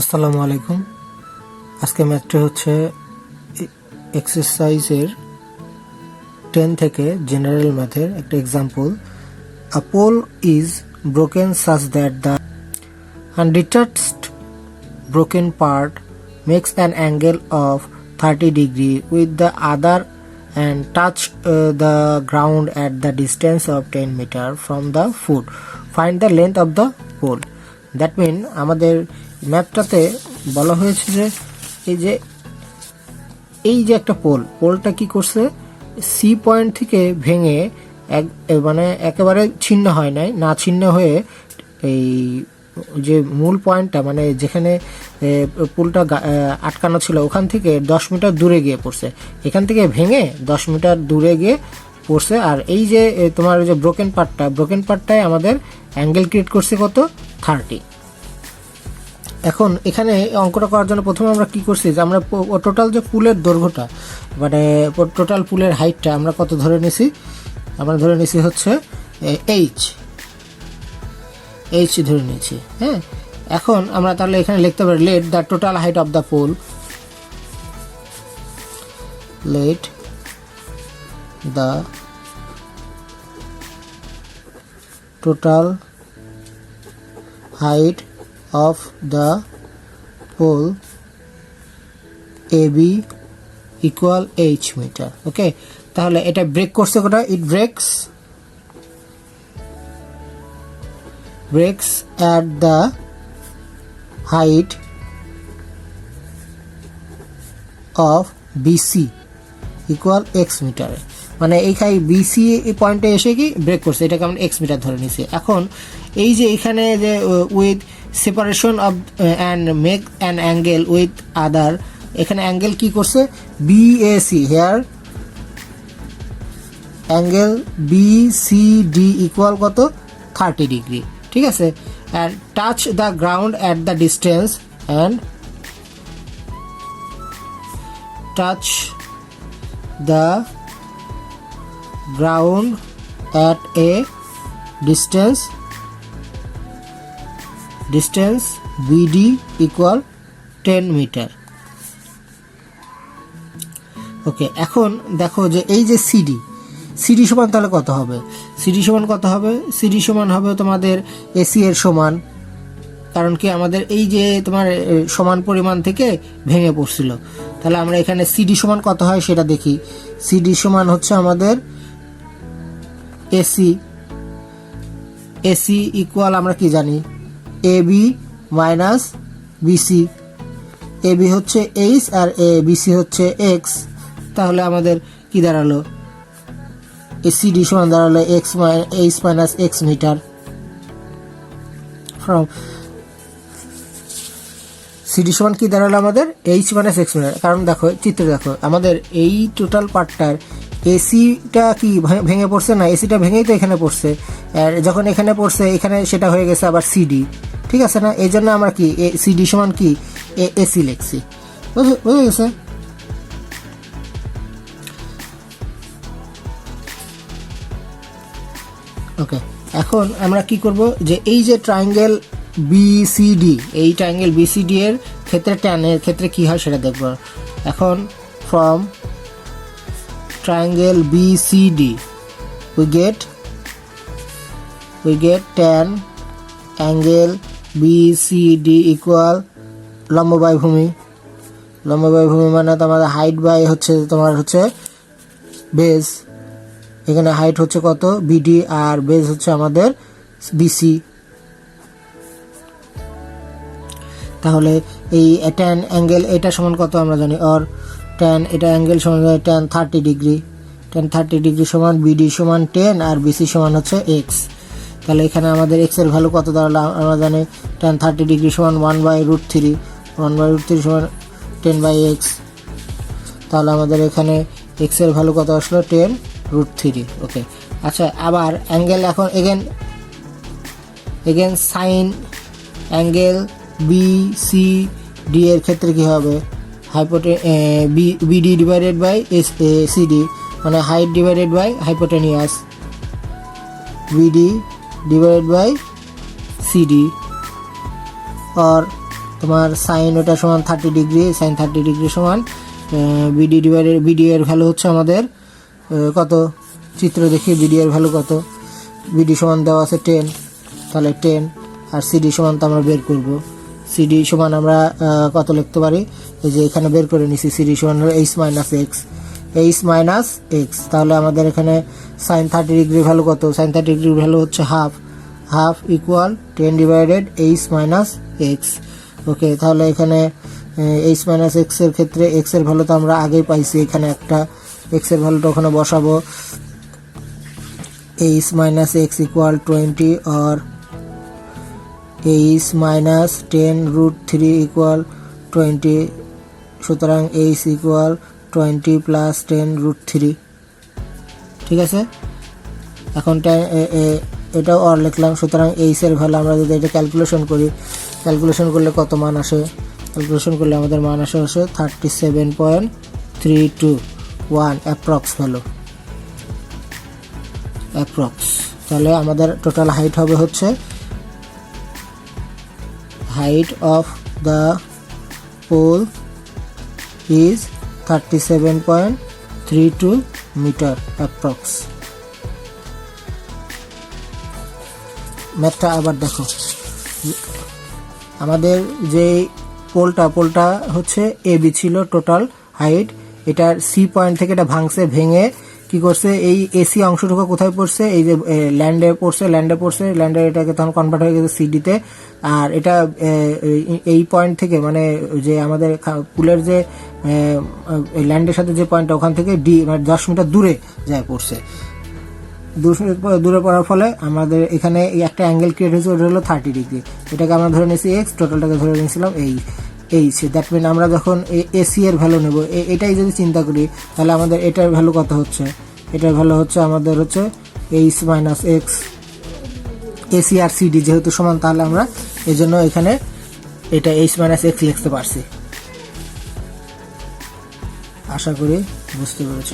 আসসালামু আলাইকুম। আজকে ম্যাথটি হচ্ছে এক্সারসাইজের 10 থেকে জেনারেল ম্যাথের একটা example. A pole is broken such that the undetached broken part makes an angle of 30 degree with the other and touch the ground at the distance of 10 meter from the foot. Find the length of the pole. That mean আমাদের ম্যাপটাতে বলা হয়েছে যে এই যে একটা পোলটা কি করছে, C point থেকে ভেঙে মানে একেবারে ছিন্ন হয় নাই, না ছিন্ন হয়ে এই যে মূল পয়েন্টটা মানে যেখানে পুলটা আটকানো ছিল ওখান থেকে 10 মিটার দূরে গিয়ে পড়ছে। এখান থেকে ভেঙে 10 মিটার দূরে গিয়ে পড়ছে। আর এই যে তোমার যে ব্রোকেন পার্টটায় আমাদের অ্যাঙ্গেল ক্রিয়েট করছে কত, 30। এখন এখানে অঙ্কটা করার জন্য প্রথমে আমরা কি করছি যে আমরা টোটাল যে পুলের দৈর্ঘ্যটা মানে টোটাল পুলের হাইটটা আমরা কত ধরে নিছি, আমরা ধরে নিছি হচ্ছে এইচ ধরে নিয়েছি। হ্যাঁ, এখন আমরা তাহলে এখানে লিখতে পারি let the total height of the pole, let the total height of the pole AB equal h meter. Okay, তাহলে এটা ব্রেক করছে কটা, it breaks at the height of BC equal x meter. মানে এইখানে বিসি পয়েন্টে এসে কি break করছে, এটাকে আমরা এক্স মিটার ধরে নিছি। এখন এই যে এখানে যে with separation of and make an angle with other, এখানে অ্যাঙ্গেল কি করছে, BAC, here angle BCD equal কত, 30 ডিগ্রি। ঠিক আছে, and touch the ground at the distance and touch the ground at a distance BD equal 10 meter. Okay, এখন দেখো যে এই যে সিডি সমান তাহলে কত হবে, সিডি সমান হবে তোমাদের এসি এর সমান। কারণ কি আমাদের এই যে তোমার সমান পরিমাণ থেকে ভেঙে পড়ছিল, তাহলে আমরা এখানে সিডি সমান কত হয় সেটা দেখি। সিডি সমান হচ্ছে আমাদের এসি ইকুয়াল আমরা কি জানি, এবি মাইনাস বিসি। এবি হচ্ছে এইচ আর বিসি হচ্ছে এক্স, তাহলে আমাদের কি দাঁড়ালো, সিডি সমান দাঁড়ালো H minus X meter from CD সমান কি দাঁড়ালো আমাদের এইচ মাইনাস এক্স মিটার। কারণ দেখো চিত্রে দেখো আমাদের এই টোটাল পার্টটার এসিটা কি ভেঙে পড়ছে না, এসিটা ভেঙেই তো এখানে পড়ছে, আর যখন এখানে পড়ছে এখানে সেটা হয়ে গেছে আবার সিডি। ঠিক আছে না, এই জন্য আমরা কি সিডি সমান কি এসি লিখছি, বুঝে গেছে। ওকে, এখন আমরা কি করব যে এই যে ট্রায়াঙ্গেল বিসিডি, এই ট্রায়াঙ্গেল বিসিডি এর ক্ষেত্রে ট্যানের ক্ষেত্রে কি হয় সেটা দেখব। এখন from triangle BCD we get tan angle BCD equal লম্ব বাই ভূমি মানে তোমার হাইট বাই হচ্ছে তোমার হচ্ছে বেস। এখানে হাইট হচ্ছে কত, বিডি, আর বেস হচ্ছে আমাদের বিসি। তাহলে এই tan অ্যাঙ্গেল এটা সমান কত আমরা জানি, অর tan এটা অ্যাঙ্গেল সমান tan 30 ডিগ্রি, tan 30 ডিগ্রি সমান বিডি সমান 10 আর বিসি সমান হচ্ছে এক্স। তাহলে এখানে আমাদের এক্স এর ভ্যালু কত দাঁড়ালো, আমরা জানি tan 30 ডিগ্রি সমান 1/√3 সমান 10/x। তাহলে আমাদের এখানে এক্স এর ভ্যালু কত আসলো, 10√3। ওকে, আচ্ছা, আবার অ্যাঙ্গেল এখন এগেন সাইন অ্যাঙ্গেল বিসিডি এর ক্ষেত্রে কি হবে, বিডি ডিভাইডেড বাই সিডি মানে height divided by hypotenuse, BD divided by CD, or তোমার সাইন ওটা সমান 30 ডিগ্রি, সাইন 30 ডিগ্রি সমান বিডি ডিভাইডেড, বিডি এর ভ্যালু হচ্ছে আমাদের কত, চিত্র দেখি বিডি এর ভ্যালু কত, বিডি সমান দেওয়া আছে 10, তাহলে 10, আর সিডি সমান তো আমরা বের করব, সিডি সমান আমরা কত লিখতে পারি, এই যে এখানে বের করে নিছি, সিডি সমান H minus X, H minus X, তাহলে আমাদের এখানে সাইন 30 ডিগ্রি ভ্যালু কত, সাইন 30 ডিগ্রি ভ্যালু হচ্ছে half, half equal 10 divided H minus X. Okay, তাহলে এখানে এইচ মাইনাস এক্স এর ক্ষেত্রে এক্স এর ভ্যালু তো আমরা আগেই পাইছি, এখানে একটা এক্স এর ভ্যালুটা ওখানে বসাবো, H minus X equal 20 or H minus 10 root 3 equal 20, সুতরাং এইচ ইকুয়াল 20 প্লাস 10 রুট 3। ঠিক আছে, এখন এটাও অর লিখলাম, সুতরাং এইচ এর ভ্যালু আমরা যদি এটা ক্যালকুলেশন করি, ক্যালকুলেশন করলে কত মান আসে, ক্যালকুলেশন করলে আমাদের মান আসে 37.321 অ্যাপ্রক্স ভ্যালু, অ্যাপ্রক্স। তাহলে আমাদের টোটাল হাইট হবে হচ্ছে, height of the pole is 37.32 meter approx. ম্যাথটা আবার দেখো, আমাদের যে পোলটা হচ্ছে এবি ছিল টোটাল হাইট, এটার সি পয়েন্ট থেকে এটা ভাঙছে, ভেঙে কি করছে, এই এসি অংশটুকু কোথায় পড়ছে, এই যে ল্যান্ডে পড়ছে, ল্যান্ডে এটাকে তখন কনভার্ট হয়ে গেছে সিডিতে, আর এটা এই পয়েন্ট থেকে মানে যে আমাদের পুলের যে ল্যান্ডের সাথে যে পয়েন্টটা, ওখান থেকে মানে 10 মিটার দূরে যায় পড়ছে, দূরে পড়ার ফলে আমাদের এখানে একটা অ্যাঙ্গেল ক্রিয়েট হয়েছে, ওটা হলো 30 ডিগ্রি, এটাকে আমরা ধরে নিয়েছি এক্স, টোটালটাকে ধরে নিয়েছিলাম এইচ। দ্যাট মিন আমরা যখন এসি এর ভ্যালু নেব, এটাই যদি চিন্তা করি, তাহলে আমাদের এটার ভ্যালু কত হচ্ছে, এটার ভ্যালু হচ্ছে আমাদের হচ্ছে এইচ মাইনাস এক্স, এসি আর সিডি যেহেতু সমান, তাহলে আমরা এই জন্য এখানে এটা এইচ মাইনাস এক্স লিখতে পারছি। আশা করি বুঝতে পেরেছ।